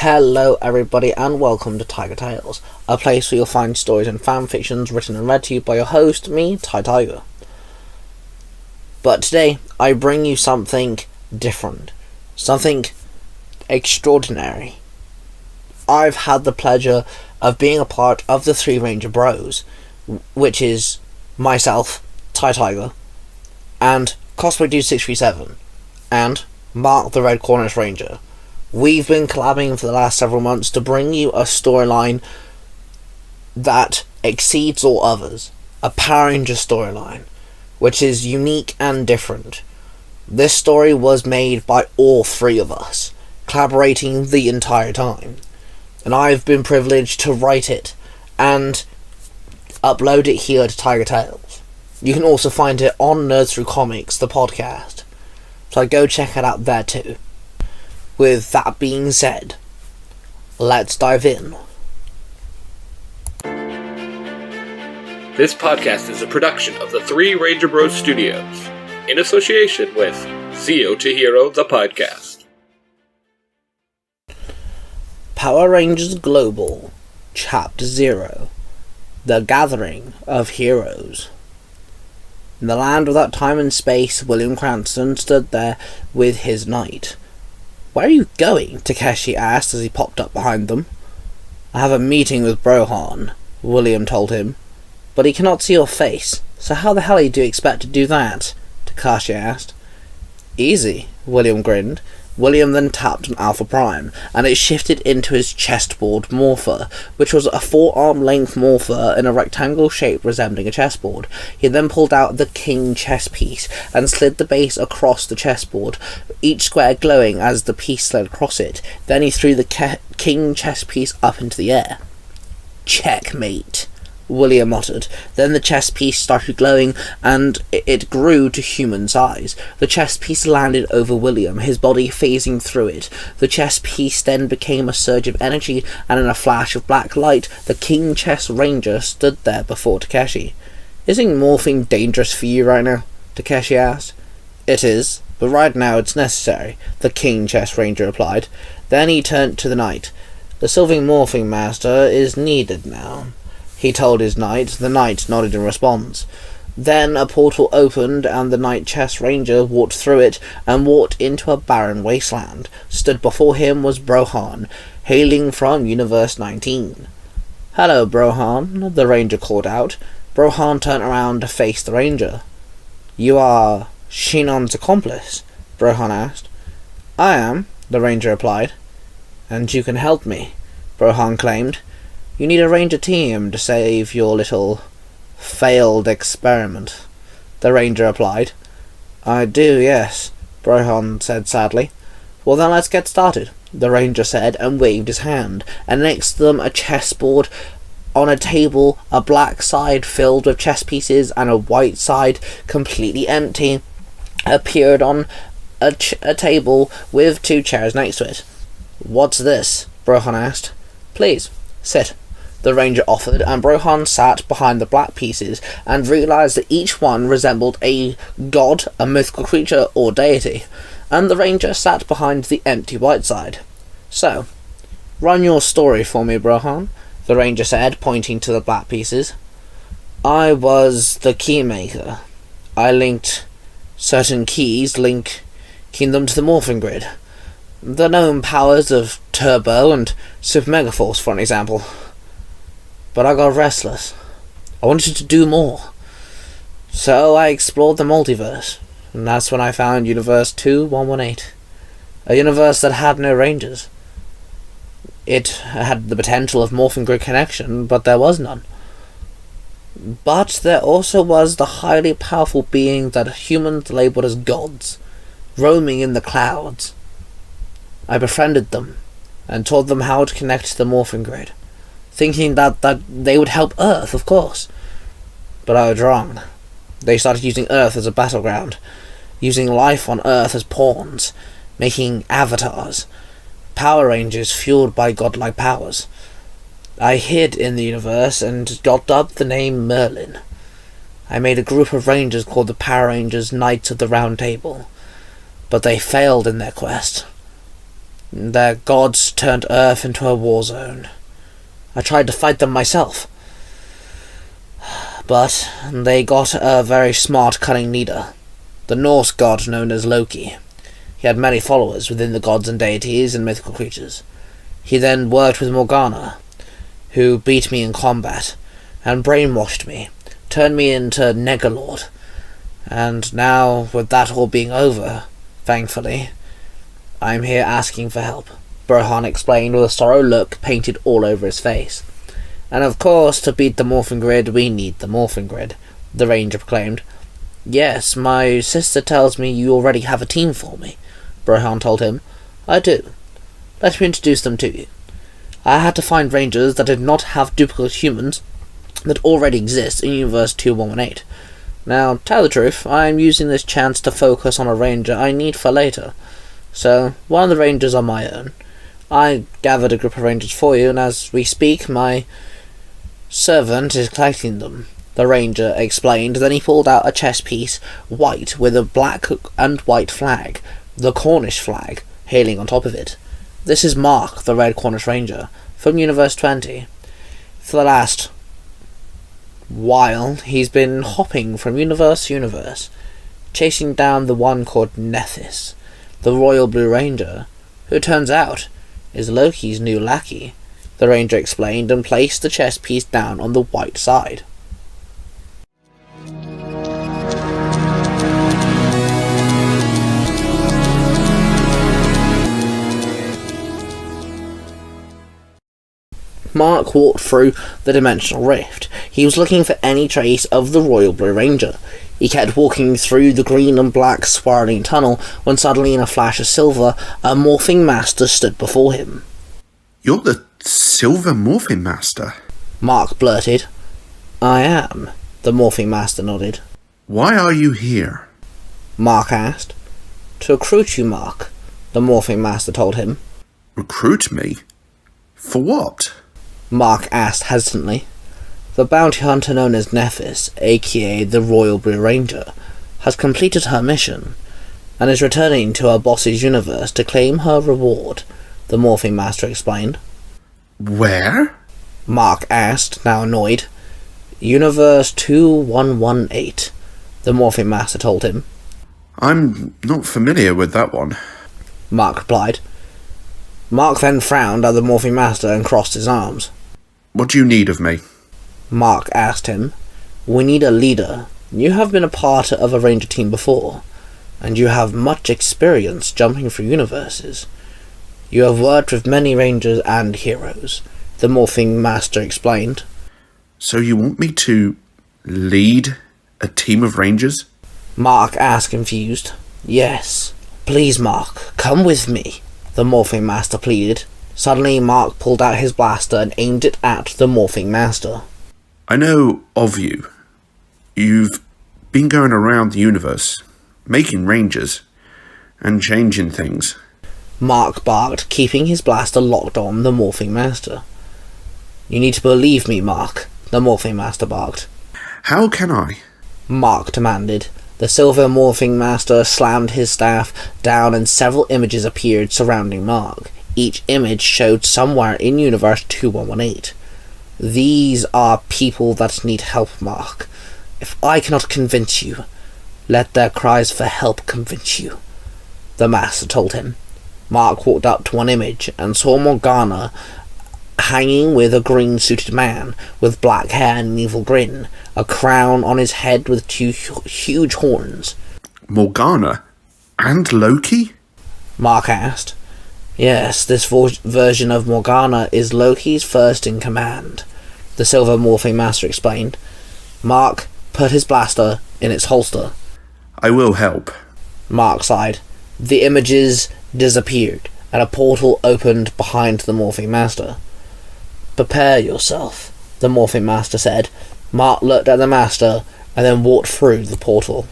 Hello everybody and welcome to Tiger Tales, a place where you'll find stories and fanfictions written and read to you by your host, me, Tai Tiger. But today, I bring you something different, something extraordinary. I've had the pleasure of being a part of the Three Ranger Bros, which is myself, Tai Tiger, and Cosplay Dude 637, and Mark the Red Cornish Ranger. We've been collabing for the last several months to bring you a storyline that exceeds all others. A Power Ranger storyline, which is unique and different. This story was made by all three of us, collaborating the entire time. And I've been privileged to write it and upload it here to Tiger Tales. You can also find it on Nerds Through Comics, the podcast. So go check it out there too. With that being said, let's dive in. This podcast is a production of the Three Ranger Bros Studios, in association with Zio to Hero, the podcast. Power Rangers Global, Chapter 0, The Gathering of Heroes. In the land without time and space, William Cranston stood there with his knight. "Where are you going?" Takeshi asked as he popped up behind them. "I have a meeting with Brohan," William told him. "But he cannot see your face, so how the hell do you expect to do that?" Takeshi asked. "Easy," William grinned. William then tapped on Alpha Prime, and it shifted into his chessboard morpher, which was a 4-arm-length morpher in a rectangle shape resembling a chessboard. He then pulled out the king chess piece and slid the base across the chessboard, each square glowing as the piece slid across it. Then he threw the king chess piece up into the air. "Checkmate," William muttered. Then the chess piece started glowing, and it grew to human size. The chess piece landed over William, his body phasing through it. The chess piece then became a surge of energy, and in a flash of black light, the King Chess Ranger stood there before Takeshi. "Isn't morphing dangerous for you right now?" Takeshi asked. "It is, but right now it's necessary," the King Chess Ranger replied. Then he turned to the knight. "The Sylvan Morphing Master is needed now," he told his knight. The knight nodded in response. Then a portal opened, and the Knight Chess Ranger walked through it and walked into a barren wasteland. Stood before him was Brohan, hailing from Universe 19. "Hello, Brohan," the Ranger called out. Brohan turned around to face the Ranger. "You are Shinon's accomplice?" Brohan asked. "I am," the Ranger replied. "And you can help me," Brohan claimed. "You need a Ranger team to save your little failed experiment," the Ranger replied. "I do, yes," Brohan said sadly. "Well then let's get started," the Ranger said and waved his hand, and next to them a chessboard on a table, a black side filled with chess pieces and a white side completely empty, appeared on a table with 2 chairs next to it. "What's this?" Brohan asked. "Please, sit," the Ranger offered, and Brohan sat behind the black pieces and realized that each one resembled a god, a mythical creature, or deity, and the Ranger sat behind the empty white side. "So, run your story for me, Brohan," the Ranger said, pointing to the black pieces. "I was the keymaker. I linked certain keys, linking them to the morphing grid. The known powers of Turbo and Super Mega Force, for an example. But I got restless. I wanted to do more. So I explored the multiverse, and that's when I found Universe 2118. A universe that had no Rangers. It had the potential of morphing grid connection, but there was none. But there also was the highly powerful being that humans labeled as gods, roaming in the clouds. I befriended them, and taught them how to connect to the morphing grid, thinking that they would help Earth, of course. But I was wrong. They started using Earth as a battleground, using life on Earth as pawns, making avatars, Power Rangers fueled by godlike powers. I hid in the universe and got dubbed the name Merlin. I made a group of Rangers called the Power Rangers Knights of the Round Table, but they failed in their quest. Their gods turned Earth into a war zone. I tried to fight them myself, but they got a very smart, cunning leader, the Norse god known as Loki. He had many followers within the gods and deities and mythical creatures. He then worked with Morgana, who beat me in combat, and brainwashed me, turned me into Negalord. And now, with that all being over, thankfully, I'm here asking for help, Brohan explained with a sorrow look painted all over his face. And of course, to beat the Morphin Grid, we need the Morphin Grid, the Ranger proclaimed. Yes, my sister tells me you already have a team for me, Brohan told him. I do. Let me introduce them to you. I had to find Rangers that did not have duplicate humans that already exist in Universe 2118. Now, tell the truth, I am using this chance to focus on a Ranger I need for later. So, one of the Rangers are my own. I gathered a group of Rangers for you, and as we speak, my servant is collecting them, the Ranger explained. Then he pulled out a chess piece, white, with a black and white flag, the Cornish flag, hailing on top of it. This is Mark, the Red Cornish Ranger, from Universe 20. For the last while, he's been hopping from universe to universe, chasing down the one called Nethys, the Royal Blue Ranger, who turns out is Loki's new lackey, the Ranger explained and placed the chess piece down on the white side. Mark walked through the dimensional rift. He was looking for any trace of the Royal Blue Ranger. He kept walking through the green and black swirling tunnel when suddenly, in a flash of silver, a Morphing Master stood before him. You're the Silver Morphing Master? Mark blurted. I am, the Morphing Master nodded. Why are you here? Mark asked. To recruit you, Mark, the Morphing Master told him. Recruit me? For what? Mark asked hesitantly. The bounty hunter known as Nethys, aka the Royal Blue Ranger, has completed her mission, and is returning to her boss's universe to claim her reward, the Morphing Master explained. Where? Mark asked, now annoyed. Universe 2118, the Morphing Master told him. I'm not familiar with that one. Mark replied. Mark then frowned at the Morphing Master and crossed his arms. What do you need of me? Mark asked him. We need a leader. You have been a part of a Ranger team before, and you have much experience jumping through universes. You have worked with many Rangers and heroes, the Morphing Master explained. So you want me to lead a team of Rangers? Mark asked, confused. Yes. Please, Mark, come with me, the Morphing Master pleaded. Suddenly, Mark pulled out his blaster and aimed it at the Morphing Master. I know of you. You've been going around the universe, making Rangers, and changing things. Mark barked, keeping his blaster locked on the Morphing Master. You need to believe me, Mark, the Morphing Master barked. How can I? Mark demanded. The Silver Morphing Master slammed his staff down and several images appeared surrounding Mark. Each image showed somewhere in Universe 2118. These are people that need help, Mark. If I cannot convince you, let their cries for help convince you, the Master told him. Mark walked up to one image and saw Morgana hanging with a green-suited man with black hair and an evil grin, a crown on his head with two huge horns. Morgana? And Loki? Mark asked. Yes, this version of Morgana is Loki's first in command, the Silver Morphing Master explained. Mark put his blaster in its holster. I will help. Mark sighed. The images disappeared, and a portal opened behind the Morphing Master. Prepare yourself, the Morphing Master said. Mark looked at the Master, and then walked through the portal.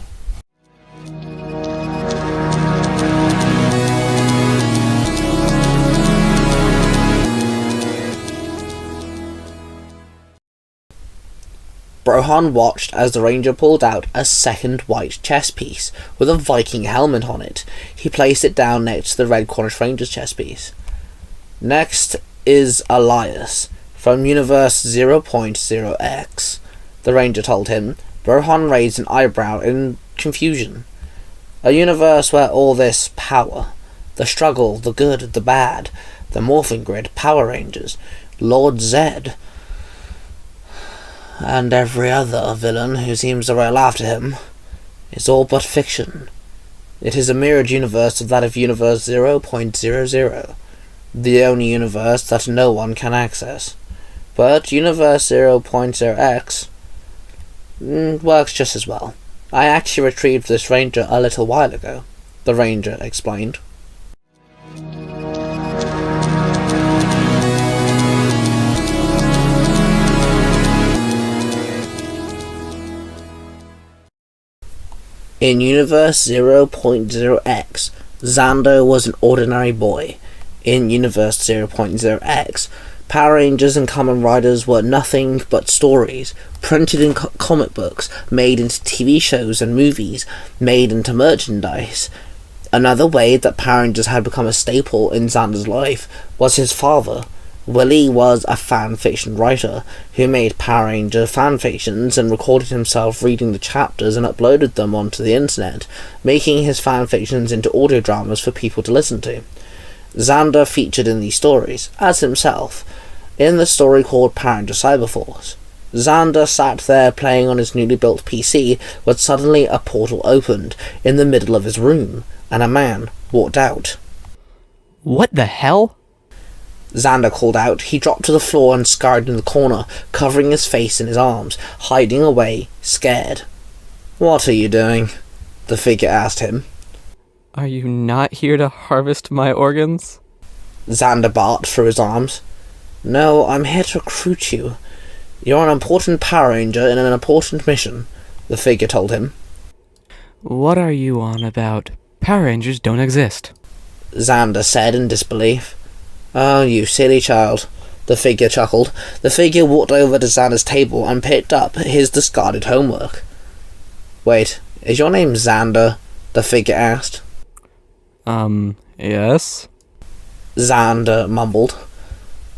Brohan watched as the ranger pulled out a second white chess piece with a Viking helmet on it. He placed it down next to the red Cornish ranger's chess piece. Next is Elias, from Universe 0.0x, the ranger told him. Brohan raised an eyebrow in confusion. A universe where all this power, the struggle, the good, the bad, the morphing grid, Power Rangers, Lord Zed, and every other villain who seems to rail after him, is all but fiction. It is a mirrored universe of that of Universe 0.00, the only universe that no one can access. But Universe 0.0x works just as well. I actually retrieved this ranger a little while ago, the ranger explained. In Universe 0.0x, Xander was an ordinary boy. In Universe 0.0x, Power Rangers and Kamen Riders were nothing but stories, printed in comic books, made into TV shows and movies, made into merchandise. Another way that Power Rangers had become a staple in Xander's life was his father. Willie was a fanfiction writer who made Power Ranger fanfictions and recorded himself reading the chapters and uploaded them onto the internet, making his fanfictions into audio dramas for people to listen to. Xander featured in these stories, as himself, in the story called Power Ranger Cyberforce. Xander sat there playing on his newly built PC when suddenly a portal opened in the middle of his room, and a man walked out. What the hell? Xander called out. He dropped to the floor and scurried in the corner, covering his face in his arms, hiding away, scared. "What are you doing?" the figure asked him. Are you not here to harvest my organs? Xander barked through his arms. "No, I'm here to recruit you. You're an important Power Ranger in an important mission," the figure told him. What are you on about? Power Rangers don't exist. Xander said in disbelief. "Oh, you silly child," the figure chuckled. The figure walked over to Xander's table and picked up his discarded homework. "Wait, is your name Xander?" the figure asked. Yes? Xander mumbled.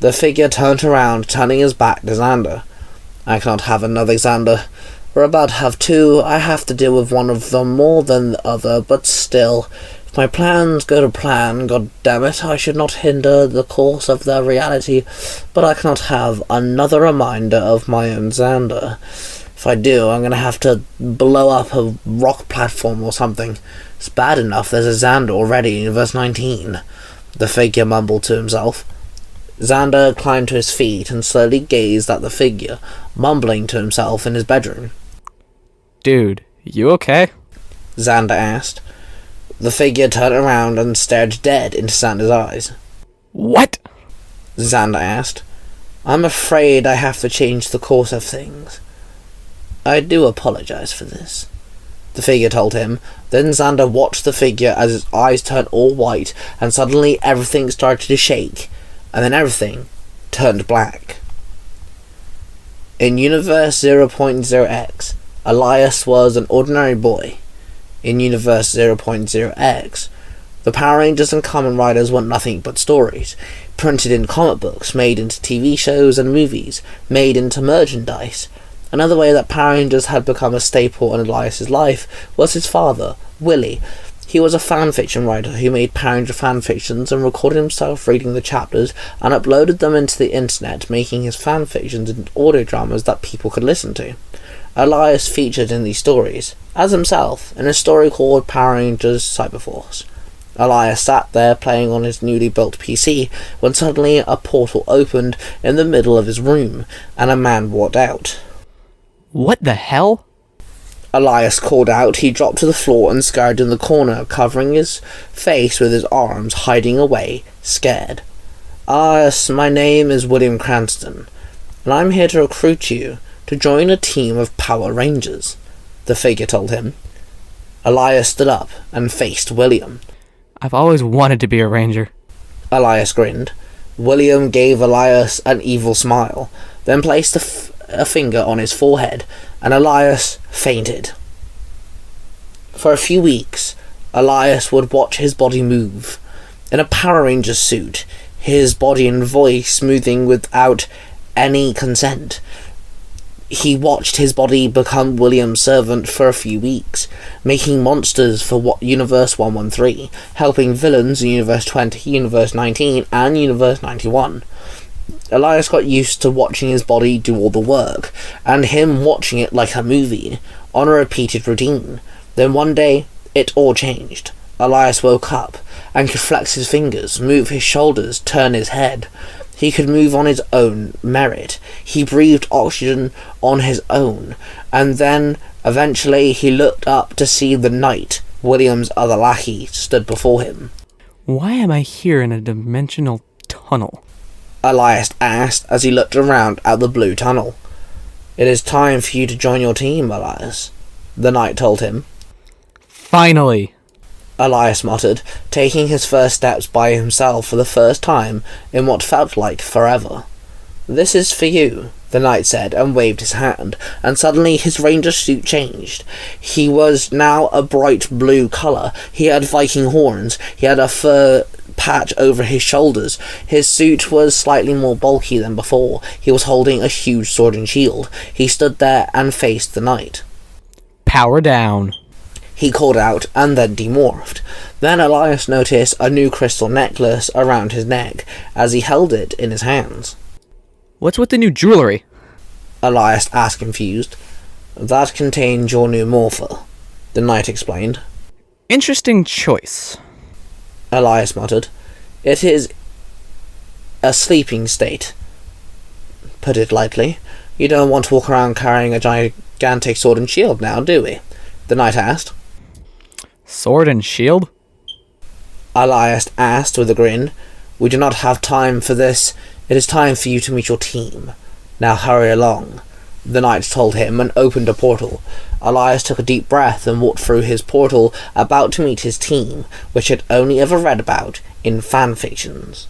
The figure turned around, turning his back to Xander. "I cannot have another Xander. We're about to have two. I have to deal with one of them more than the other, but still, if my plans go to plan, God damn it, I should not hinder the course of their reality, but I cannot have another reminder of my own Xander. If I do, I'm going to have to blow up a rock platform or something. It's bad enough there's a Xander already in verse 19, the figure mumbled to himself. Xander climbed to his feet and slowly gazed at the figure, mumbling to himself in his bedroom. Dude, you okay? Xander asked. The figure turned around and stared dead into Xander's eyes. What? Xander asked. "I'm afraid I have to change the course of things. I do apologize for this," the figure told him. Then Xander watched the figure as his eyes turned all white, and suddenly everything started to shake, and then everything turned black. In Universe 0.0x, Elias was an ordinary boy. In Universe 0.0x, the Power Rangers and Kamen Riders were nothing but stories, printed in comic books, made into TV shows and movies, made into merchandise. Another way that Power Rangers had become a staple in Elias's life was his father, Willie. He was a fanfiction writer who made Power Ranger fanfictions and recorded himself reading the chapters and uploaded them into the internet, making his fanfictions into audio dramas that people could listen to. Elias featured in these stories, as himself, in a story called Power Rangers Cyberforce. Elias sat there playing on his newly built PC when suddenly a portal opened in the middle of his room, and a man walked out. What the hell? Elias called out. He dropped to the floor and scurried in the corner, covering his face with his arms, hiding away, scared. "Yes, my name is William Cranston, and I'm here to recruit you to join a team of Power Rangers," the figure told him. Elias stood up and faced William. I've always wanted to be a ranger. Elias grinned. William gave Elias an evil smile, then placed a finger on his forehead, and Elias fainted. For a few weeks, Elias would watch his body move. In a Power Ranger suit, his body and voice moving without any consent. He watched his body become William's servant for a few weeks, making monsters for Universe 113, helping villains in Universe 20, Universe 19, and Universe 91. Elias got used to watching his body do all the work, and him watching it like a movie, on a repeated routine. Then one day, it all changed. Elias woke up, and could flex his fingers, move his shoulders, turn his head. He could move on his own merit. He breathed oxygen on his own, and then, eventually, he looked up to see the knight, William's other lackey, stood before him. Why am I here in a dimensional tunnel? Elias asked as he looked around at the blue tunnel. It is time for you to join your team, Elias, the knight told him. Finally! Elias muttered, taking his first steps by himself for the first time in what felt like forever. This is for you, the knight said, and waved his hand, and suddenly his ranger suit changed. He was now a bright blue colour. He had Viking horns. He had a fur patch over his shoulders. His suit was slightly more bulky than before. He was holding a huge sword and shield. He stood there and faced the knight. Power down! He called out and then demorphed. Then Elias noticed a new crystal necklace around his neck as he held it in his hands. What's with the new jewelry? Elias asked, confused. That contains your new morpher, the knight explained. Interesting choice. Elias muttered. It is a sleeping state, put it lightly. You don't want to walk around carrying a gigantic sword and shield now, do we? The knight asked. Sword and shield? Elias asked with a grin. We do not have time for this. It is time for you to meet your team. Now hurry along, the knight told him and opened a portal. Elias took a deep breath and walked through his portal, about to meet his team, which he had only ever read about in fanfictions.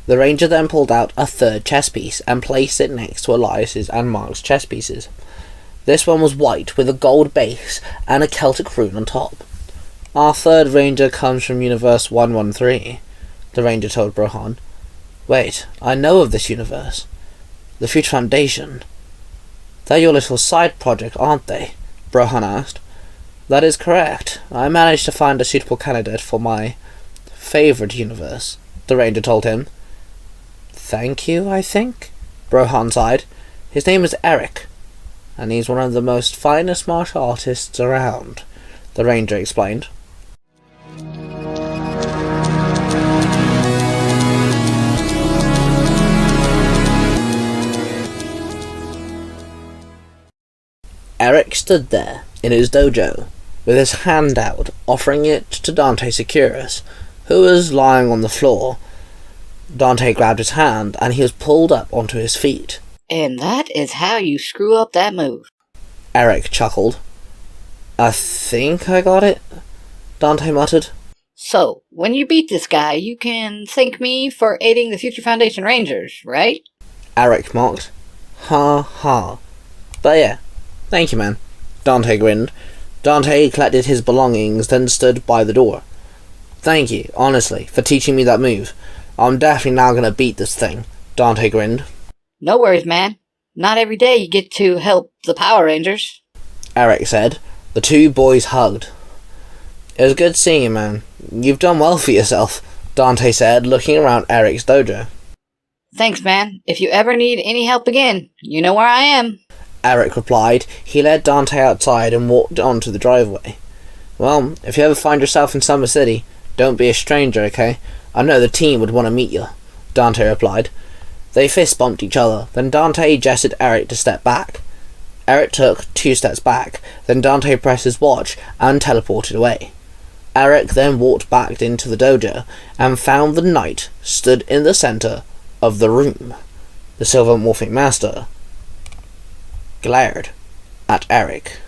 The ranger then pulled out a third chess piece and placed it next to Elias's and Mark's chess pieces. This one was white with a gold base and a Celtic rune on top. Our third ranger comes from Universe 113, the ranger told Brohan. Wait, I know of this universe. The Future Foundation. They're your little side project, aren't they? Brohan asked. That is correct. I managed to find a suitable candidate for my favourite universe, the ranger told him. Thank you, I think, Brohan sighed. His name is Eric, and he's one of the most finest martial artists around, the ranger explained. Eric stood there in his dojo, with his hand out, offering it to Dante Securus, who was lying on the floor. Dante grabbed his hand, and he was pulled up onto his feet. And that is how you screw up that move. Eric chuckled. I think I got it, Dante muttered. So, when you beat this guy, you can thank me for aiding the Future Foundation Rangers, right? Eric mocked. Ha ha. But yeah, thank you, man. Dante grinned. Dante collected his belongings, then stood by the door. Thank you, honestly, for teaching me that move. I'm definitely now gonna beat this thing, Dante grinned. No worries, man. Not every day you get to help the Power Rangers, Eric said. The two boys hugged. It was good seeing you, man. You've done well for yourself, Dante said, looking around Eric's dojo. Thanks, man. If you ever need any help again, you know where I am. Eric replied. He led Dante outside and walked onto the driveway. Well, if you ever find yourself in Summer City, don't be a stranger, okay? I know the team would want to meet you, Dante replied. They fist bumped each other, then Dante gestured Eric to step back. Eric took 2 steps back, then Dante pressed his watch and teleported away. Eric then walked back into the dojo and found the knight stood in the centre of the room. The Silver Morphing Master glared at Eric.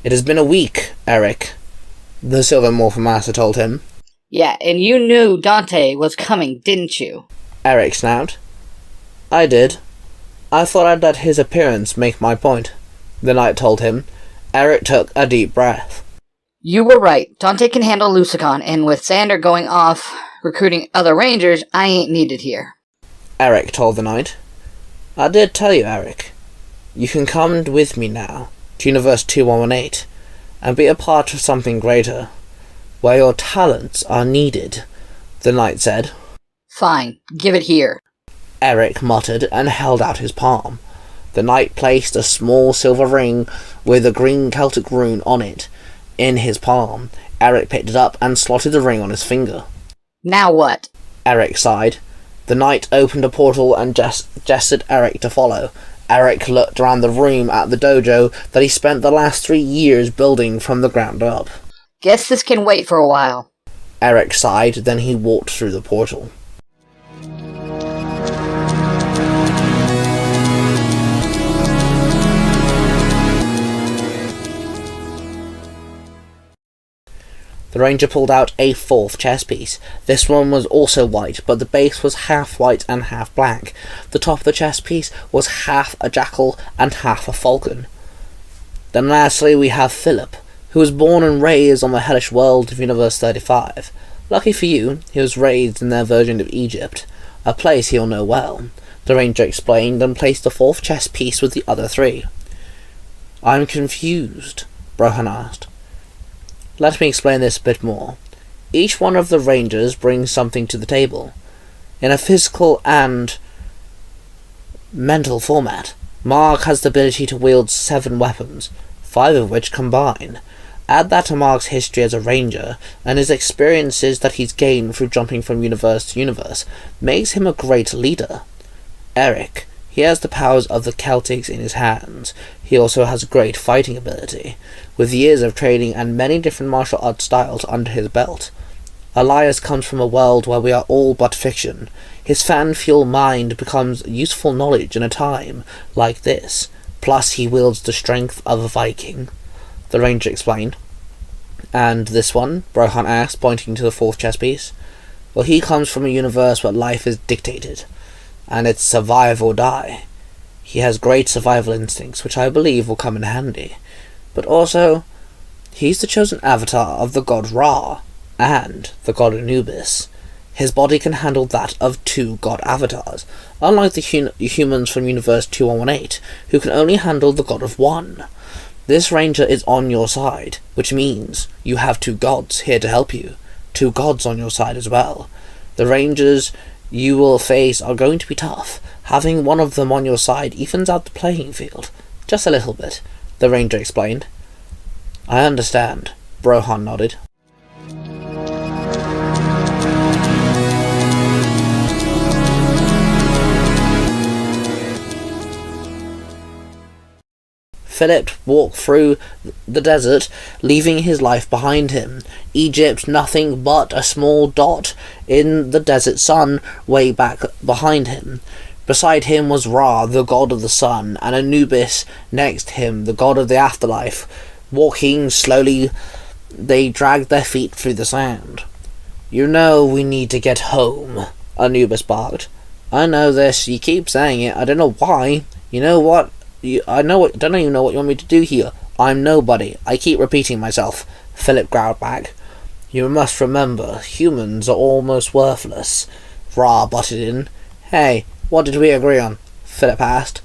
It has been a week, Eric, the Silver Morphin Master told him. Yeah, and you knew Dante was coming, didn't you? Eric snapped. I did. I thought I'd let his appearance make my point, the knight told him. Eric took a deep breath. You were right. Dante can handle Lusicon, and with Xander going off recruiting other rangers, I ain't needed here. Eric told the knight. I did tell you, Eric. You can come with me now to Universe 2118 and be a part of something greater, where your talents are needed, the knight said. Fine, give it here. Eric muttered and held out his palm. The knight placed a small silver ring with a green Celtic rune on it in his palm. Eric picked it up and slotted the ring on his finger. Now what? Eric sighed. The knight opened a portal and gestured Eric to follow. Eric looked around the room at the dojo that he spent the last 3 years building from the ground up. Guess this can wait for a while. Eric sighed, then he walked through the portal. The ranger pulled out a 4th chess piece. This one was also white, but the base was half white and half black. The top of the chess piece was half a jackal and half a falcon. Then lastly we have Philip, who was born and raised on the hellish world of Universe 35. Lucky for you, he was raised in their version of Egypt, a place he'll know well, the ranger explained and placed the 4th chess piece with the other 3. I'm confused, Brohan asked. Let me explain this a bit more. Each one of the rangers brings something to the table. In a physical and mental format, Mark has the ability to wield 7 weapons, 5 of which combine. Add that to Mark's history as a ranger, and his experiences that he's gained through jumping from universe to universe, makes him a great leader. Eric, he has the powers of the Celtics in his hands. He also has great fighting ability, with years of training and many different martial arts styles under his belt. Elias comes from a world where we are all but fiction. His fan-fueled mind becomes useful knowledge in a time like this. Plus he wields the strength of a Viking, the ranger explained. And this one? Brohan asked, pointing to the 4th chess piece. Well, he comes from a universe where life is dictated, and it's survive or die. He has great survival instincts, which I believe will come in handy. But also, he's the chosen avatar of the god Ra, and the god Anubis. His body can handle that of 2 god avatars, unlike the humans from Universe 2118, who can only handle the god of 1. This ranger is on your side, which means you have 2 gods here to help you. 2 gods on your side as well. The rangers you will face are going to be tough. Having one of them on your side evens out the playing field. Just a little bit, the ranger explained. I understand, Brohan nodded. Philip walked through the desert, leaving his life behind him. Egypt, nothing but a small dot in the desert sun way back behind him. Beside him was Ra, the god of the sun, and Anubis next him, the god of the afterlife. Walking slowly, they dragged their feet through the sand. You know we need to get home, Anubis barked. I know this, you keep saying it, I don't know why. You know what? Don't even know what you want me to do here. I'm nobody. I keep repeating myself, Philip growled back. You must remember, humans are almost worthless. Ra butted in. Hey, what did we agree on? Philip asked.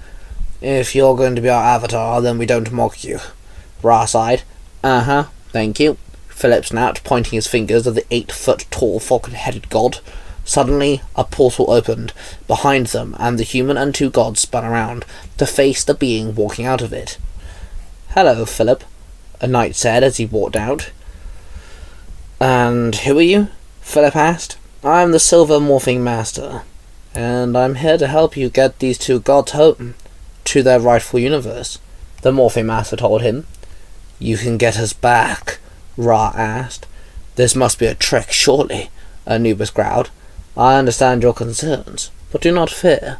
If you're going to be our avatar, then we don't mock you. Ra sighed. Uh-huh, thank you, Philip snapped, pointing his fingers at the 8-foot-tall falcon-headed god. Suddenly, a portal opened behind them, and the human and 2 gods spun around to face the being walking out of it. Hello, Philip, a knight said as he walked out. And who are you? Philip asked. I'm the Silver Morphing Master, and I'm here to help you get these 2 gods home to their rightful universe, the Morphing Master told him. You can get us back? Ra asked. This must be a trick, surely, Anubis growled. I understand your concerns, but do not fear.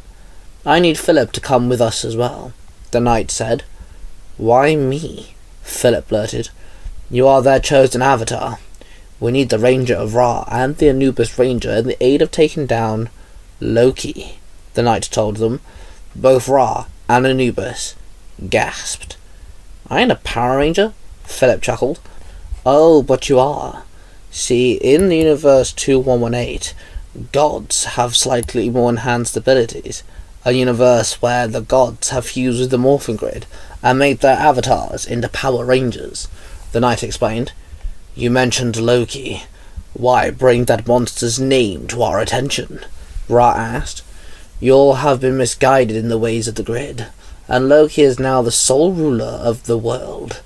I need Philip to come with us as well, the knight said. Why me? Philip blurted. You are their chosen avatar. We need the Ranger of Ra and the Anubis Ranger in the aid of taking down Loki, the knight told them. Both Ra and Anubis gasped. I ain't a Power Ranger, Philip chuckled. Oh, but you are. See, in the universe 2118, gods have slightly more enhanced abilities. A universe where the gods have fused with the Morphin Grid and made their avatars into Power Rangers, the knight explained. You mentioned Loki. Why bring that monster's name to our attention? Ra asked. You'll have been misguided in the ways of the grid, and Loki is now the sole ruler of the world,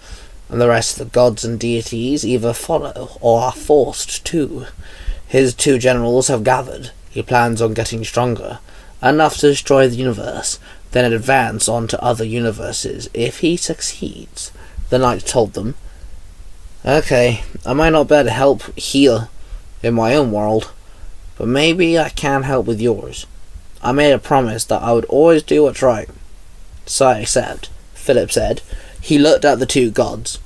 and the rest of the gods and deities either follow or are forced to. His 2 generals have gathered. He plans on getting stronger, enough to destroy the universe, then advance on to other universes if he succeeds, the knight told them. Okay, I might not be able to help here in my own world, but maybe I can help with yours. I made a promise that I would always do what's right. So I accept, Philip said. He looked at the 2 gods.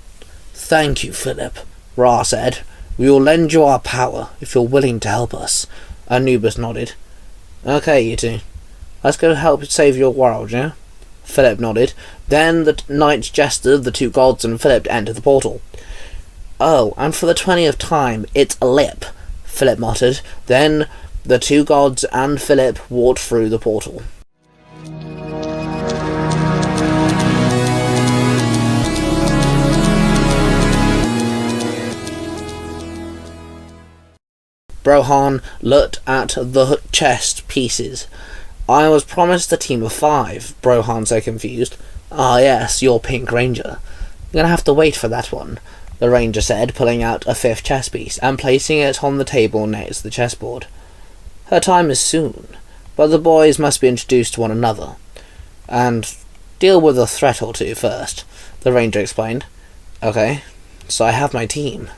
Thank you, Philip, Ra said. We will lend you our power if you're willing to help us. Anubis nodded. Okay, you two. Let's go help save your world, yeah? Philip nodded. Then the knight gestured the 2 gods and Philip to enter the portal. Oh, and for the 20th time, it's a lip, Philip muttered. Then the 2 gods and Philip walked through the portal. Brohan looked at the chest pieces. I was promised a team of 5, Brohan said confused. Ah yes, your Pink Ranger. You're gonna have to wait for that one, the Ranger said, pulling out a 5th chess piece and placing it on the table next to the chessboard. Her time is soon, but the boys must be introduced to one another, and deal with a threat or 2 first, the Ranger explained. Okay, so I have my team.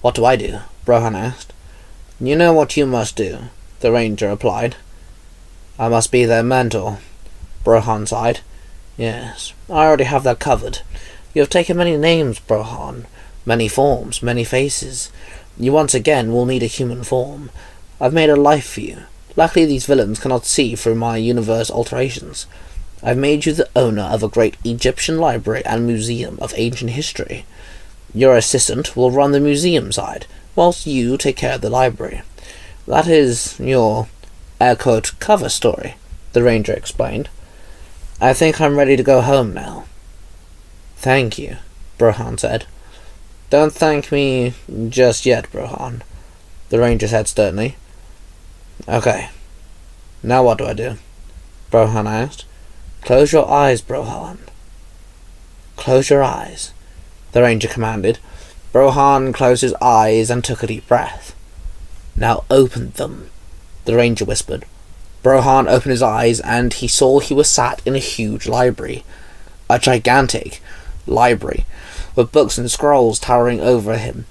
What do I do? Brohan asked. You know what you must do, the Ranger replied. I must be their mentor, Brohan sighed. Yes, I already have that covered. You have taken many names, Brohan, many forms, many faces. You once again will need a human form. I've made a life for you. Luckily these villains cannot see through my universe alterations. I've made you the owner of a great Egyptian library and museum of ancient history. Your assistant will run the museum side, whilst you take care of the library. That is your, air quote, cover story, the Ranger explained. I think I'm ready to go home now. Thank you, Brohan said. Don't thank me just yet, Brohan, the Ranger said sternly. Okay, now what do I do? Brohan asked. Close your eyes, Brohan. Close your eyes, the Ranger commanded. Brohan closed his eyes and took a deep breath. Now open them, the Ranger whispered. Brohan opened his eyes and he saw he was sat in a huge library. A gigantic library, with books and scrolls towering over him.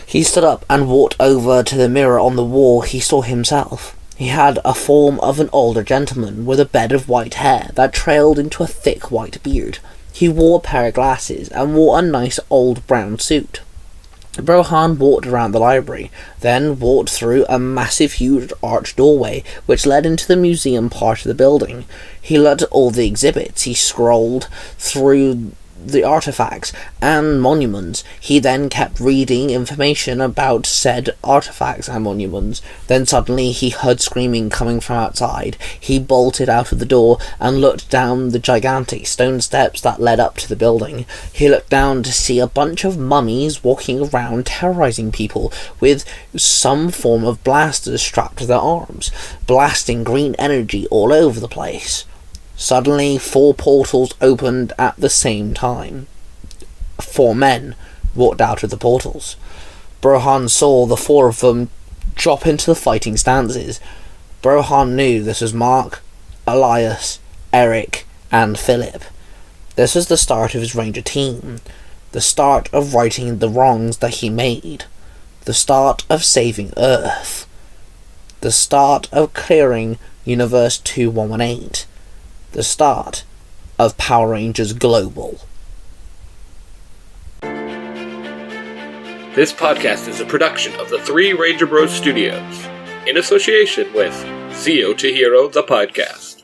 He stood up and walked over to the mirror on the wall. He saw himself. He had a form of an older gentleman with a bed of white hair that trailed into a thick white beard. He wore a pair of glasses and wore a nice old brown suit. Brohan walked around the library, then walked through a massive huge arched doorway which led into the museum part of the building. He looked at all the exhibits. He scrolled through the artifacts and monuments. He then kept reading information about said artifacts and monuments. Then suddenly he heard screaming coming from outside. He bolted out of the door and looked down the gigantic stone steps that led up to the building. He looked down to see a bunch of mummies walking around terrorizing people with some form of blasters strapped to their arms, blasting green energy all over the place. Suddenly, 4 portals opened at the same time. 4 men walked out of the portals. Brohan saw the 4 of them drop into the fighting stances. Brohan knew this was Mark, Elias, Eric, and Philip. This was the start of his Ranger team. The start of righting the wrongs that he made. The start of saving Earth. The start of clearing Universe 2118. The start of Power Rangers Global. This podcast is a production of the Three Ranger Bros Studios, in association with CO to Hero, the podcast.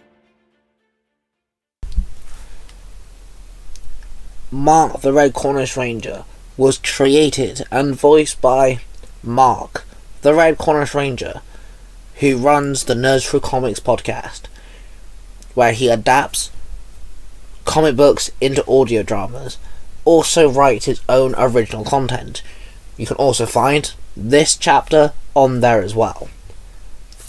Mark the Red Cornish Ranger was created and voiced by Mark the Red Cornish Ranger, who runs the Nerds Through Comics podcast, where he adapts comic books into audio dramas, also writes his own original content. You can also find this chapter on there as well.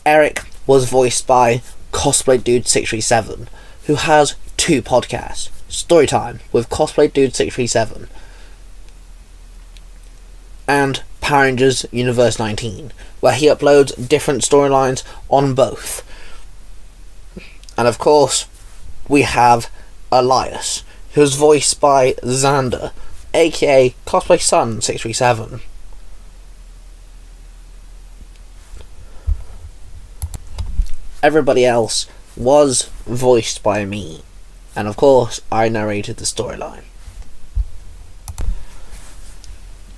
Eric was voiced by Cosplay Dude 637, who has two podcasts, Storytime with Cosplay Dude 637 and Power Rangers Universe 19, where he uploads different storylines on both. And of course, we have Elias, who's voiced by Xander, aka Cosplay Sun 637. Everybody else was voiced by me, and of course I narrated the storyline.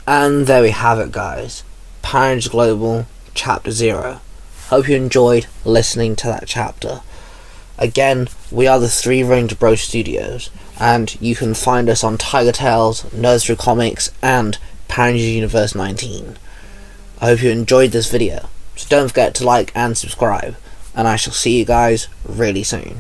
And there we have it, guys. Power Rangers Global Chapter 0. Hope you enjoyed listening to that chapter. Again, we are the Three Ranger Bros Studios, and you can find us on Tiger Tales, Nerds Through Comics, and Power Rangers Universe 19. I hope you enjoyed this video, so don't forget to like and subscribe, and I shall see you guys really soon.